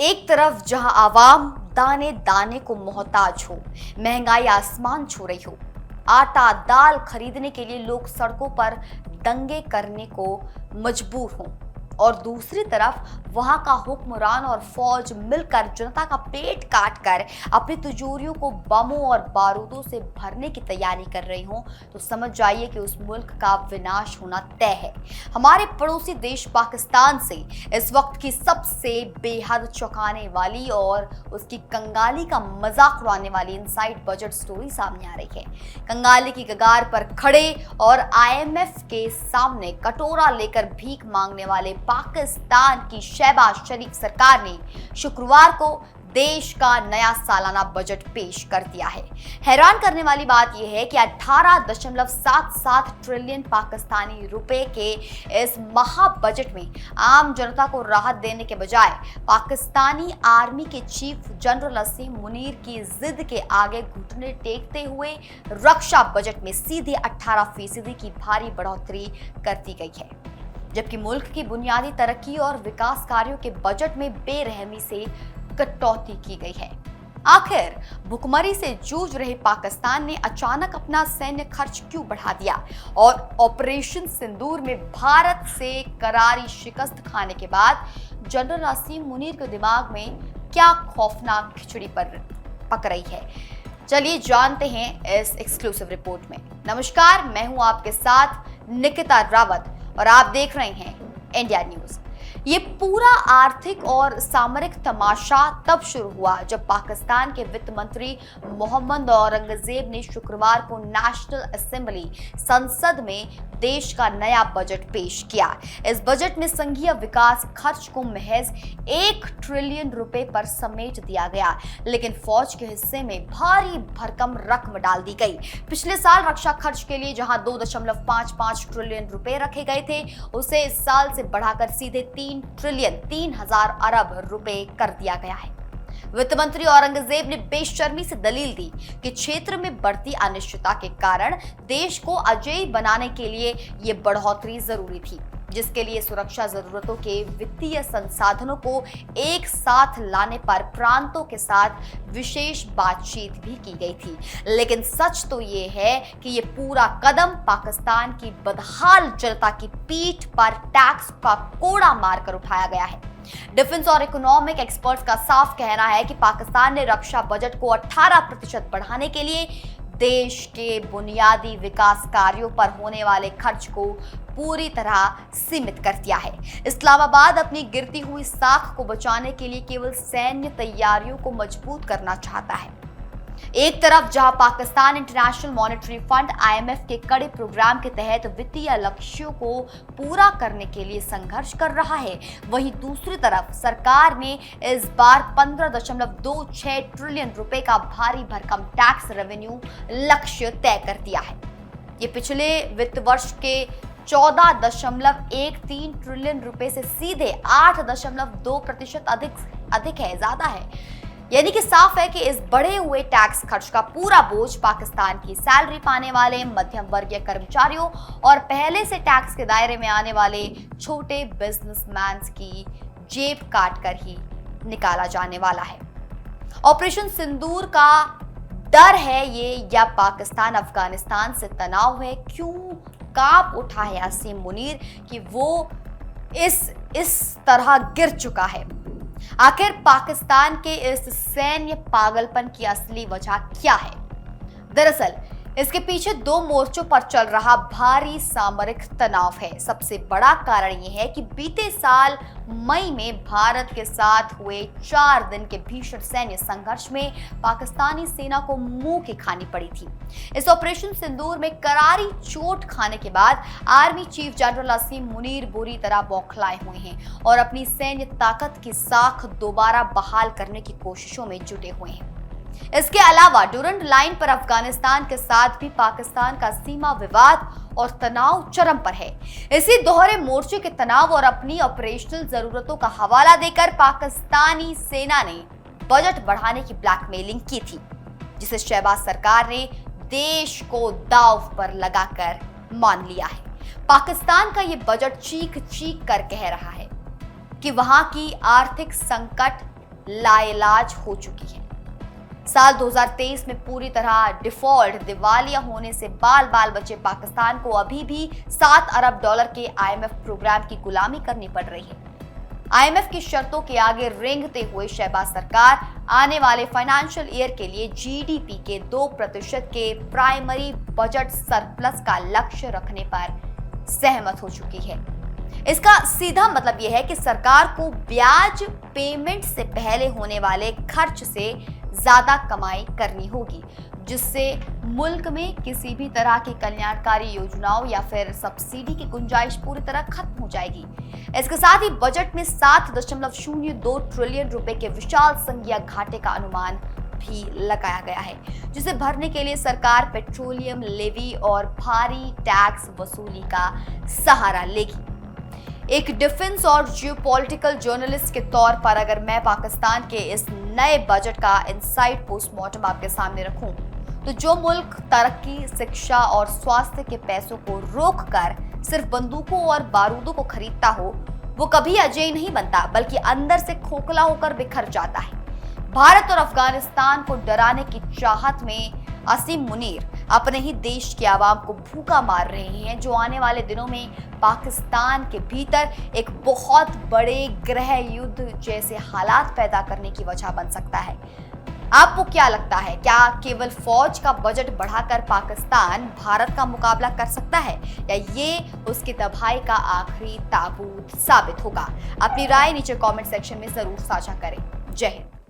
एक तरफ जहां आवाम दाने दाने को मोहताज हो, महंगाई आसमान छू रही हो, आटा दाल खरीदने के लिए लोग सड़कों पर दंगे करने को मजबूर हों, और दूसरी तरफ वहां का हुक्मरान और फौज मिलकर जनता का पेट काट कर अपनी तिजोरियों को बमों और बारूदों से भरने की तैयारी कर रही हों, तो समझ जाइए कि उस मुल्क का विनाश होना तय है। हमारे पड़ोसी देश पाकिस्तान से इस वक्त की सबसे बेहद चौंकाने वाली और उसकी कंगाली का मजाक उड़ाने वाली इनसाइड बजट स्टोरी सामने आ रही है। कंगाली की कगार पर खड़े और IMF के सामने कटोरा लेकर भीख मांगने वाले पाकिस्तान की शहबाज शरीफ सरकार ने शुक्रवार को देश का नया सालाना बजट पेश कर दिया है। हैरान करने वाली बात यह है कि 18.77 ट्रिलियन पाकिस्तानी रुपए के इस महा बजट में आम जनता को राहत देने के बजाय पाकिस्तानी आर्मी के चीफ जनरल असीम मुनीर की जिद के आगे घुटने टेकते हुए रक्षा बजट में सीधे 18% की भारी बढ़ोतरी कर दी गई है, जबकि मुल्क की बुनियादी तरक्की और विकास कार्यों के बजट में बेरहमी से कटौती की गई है। आखिर भुखमरी से जूझ रहे पाकिस्तान ने अचानक अपना सैन्य खर्च क्यों बढ़ा दिया, और ऑपरेशन सिंदूर में भारत से करारी शिकस्त खाने के बाद जनरल असीम मुनीर के दिमाग में क्या खौफनाक खिचड़ी पर पक रही है? चलिए जानते हैं इस एक्सक्लूसिव रिपोर्ट में। नमस्कार, मैं हूं आपके साथ निकिता रावत और आप देख रहे हैं इंडिया न्यूज। ये पूरा आर्थिक और सामरिक तमाशा तब शुरू हुआ जब पाकिस्तान के वित्त मंत्री मोहम्मद औरंगजेब ने शुक्रवार को नेशनल असेंबली संसद में देश का नया बजट पेश किया। इस बजट में संघीय विकास खर्च को महज 1 ट्रिलियन रुपए पर समेट दिया गया, लेकिन फौज के हिस्से में भारी भरकम रकम डाल दी गई। पिछले साल रक्षा खर्च के लिए जहां 2.55 ट्रिलियन रुपए रखे गए थे, उसे इस साल से बढ़ाकर सीधे 3 ट्रिलियन 3000 अरब रुपए कर दिया गया है। वित्त मंत्री औरंगजेब ने बेशर्मी से दलील दी कि क्षेत्र में बढ़ती अनिश्चितता के कारण देश को अजेय बनाने के लिए ये बढ़ोतरी जरूरी थी, जिसके लिए सुरक्षा जरूरतों के वित्तीय संसाधनों को एक साथ लाने पर प्रांतों के साथ विशेष बातचीत भी की गई थी। लेकिन सच तो ये है कि ये पूरा कदम पाकिस्तान की बदहाल जनता की पीठ पर टैक्स का कोड़ा मारकर उठाया गया है। डिफेंस और इकोनॉमिक एक्सपर्ट्स का साफ कहना है कि पाकिस्तान ने रक्षा बजट को 18% बढ़ाने के लिए देश के बुनियादी विकास कार्यों पर होने वाले खर्च को पूरी तरह सीमित कर दिया है। इस्लामाबाद अपनी गिरती हुई साख को बचाने के लिए केवल सैन्य तैयारियों को मजबूत करना चाहता है। एक तरफ जहां Pakistan international monetary fund IMF के कड़े प्रोग्राम के तहत वित्तीय लक्ष्यों को पूरा करने के लिए संघर्ष कर रहा है, वहीं दूसरी तरफ सरकार ने इस बार 15.26 ट्रिलियन रुपए का भारी भरकम टैक्स रेवेन्यू लक्ष्य तय कर दिया है। ये पिछले वित्त वर्ष के 14.13 ट्रिलियन रुपए से सीधे 8.2% अधिक है, ज्यादा है। यानी कि साफ है कि इस बढ़े हुए टैक्स खर्च का पूरा बोझ पाकिस्तान की सैलरी पाने वाले मध्यम वर्गीय कर्मचारियों और पहले से टैक्स के दायरे में आने वाले छोटे बिजनेसमैन की जेब काट कर ही निकाला जाने वाला है। ऑपरेशन सिंदूर का डर है ये, या पाकिस्तान अफगानिस्तान से तनाव है? क्यों कांप उठा है असीम मुनीर कि वो इस तरह गिर चुका है? आखिर पाकिस्तान के इस सैन्य पागलपन की असली वजह क्या है? दरअसल इसके पीछे 2 मोर्चों पर चल रहा भारी सामरिक तनाव है। सबसे बड़ा कारण यह है कि बीते साल मई में भारत के साथ हुए 4 दिन के भीषण सैन्य संघर्ष में पाकिस्तानी सेना को मुंह की खानी पड़ी थी। इस ऑपरेशन सिंदूर में करारी चोट खाने के बाद आर्मी चीफ जनरल असीम मुनीर बुरी तरह बौखलाए हुए हैं और अपनी सैन्य ताकत की साख दोबारा बहाल करने की कोशिशों में जुटे हुए हैं। इसके अलावा डुरंड लाइन पर अफगानिस्तान के साथ भी पाकिस्तान का सीमा विवाद और तनाव चरम पर है। इसी दोहरे मोर्चे के तनाव और अपनी ऑपरेशनल जरूरतों का हवाला देकर पाकिस्तानी सेना ने बजट बढ़ाने की ब्लैकमेलिंग की थी, जिसे शहबाज सरकार ने देश को दांव पर लगाकर मान लिया है। पाकिस्तान का ये बजट चीख चीख कर कह रहा है कि वहां की आर्थिक संकट लाइलाज हो चुकी है। साल 2023 में पूरी तरह डिफॉल्ट दिवालिया होने से बाल बाल बचे पाकिस्तान को अभी भी 7 अरब डॉलर के आईएमएफ प्रोग्राम की गुलामी करनी पड़ रही है। आईएमएफ की शर्तों के आगे रेंगते हुए शहबाज सरकार आने वाले फाइनेंशियल ईयर के लिए जीडीपी के 2% के प्राइमरी बजट सरप्लस का लक्ष्य रखने पर सहमत हो चुकी है। इसका सीधा मतलब यह है कि सरकार को ब्याज पेमेंट से पहले होने वाले खर्च से ज्यादा कमाई करनी होगी, जिससे मुल्क में किसी भी तरह की कल्याणकारी योजनाओं या फिर सब्सिडी की गुंजाइश पूरी तरह खत्म हो जाएगी। इसके साथ ही बजट में 7.02 ट्रिलियन रुपए के विशाल संज्ञा घाटे का अनुमान भी लगाया गया है, जिसे भरने के लिए सरकार पेट्रोलियम लेवी और भारी टैक्स वसूली का सहारा लेगी। एक डिफेंस और जियोपॉलिटिकल जर्नलिस्ट के तौर पर अगर मैं पाकिस्तान के इस नए बजट का इनसाइड पोस्टमार्टम आपके सामने रखूं, तो जो मुल्क तरक्की, शिक्षा और स्वास्थ्य के पैसों को रोककर सिर्फ बंदूकों और बारूदों को खरीदता हो, वो कभी अजेय नहीं बनता, बल्कि अंदर से खोखला होकर बिखर जाता है। भारत और अफगानिस्तान को डराने की चाहत में असीम मुनीर अपने ही देश की आवाम को भूखा मार रहे हैं, जो आने वाले दिनों में पाकिस्तान के भीतर एक बहुत बड़े गृह युद्ध जैसे हालात पैदा करने की वजह बन सकता है। आपको क्या लगता है, क्या केवल फौज का बजट बढ़ाकर पाकिस्तान भारत का मुकाबला कर सकता है, या ये उसकी तबाही का आखिरी ताबूत साबित होगा? अपनी राय नीचे कमेंट सेक्शन में जरूर साझा करें। जय हिंद।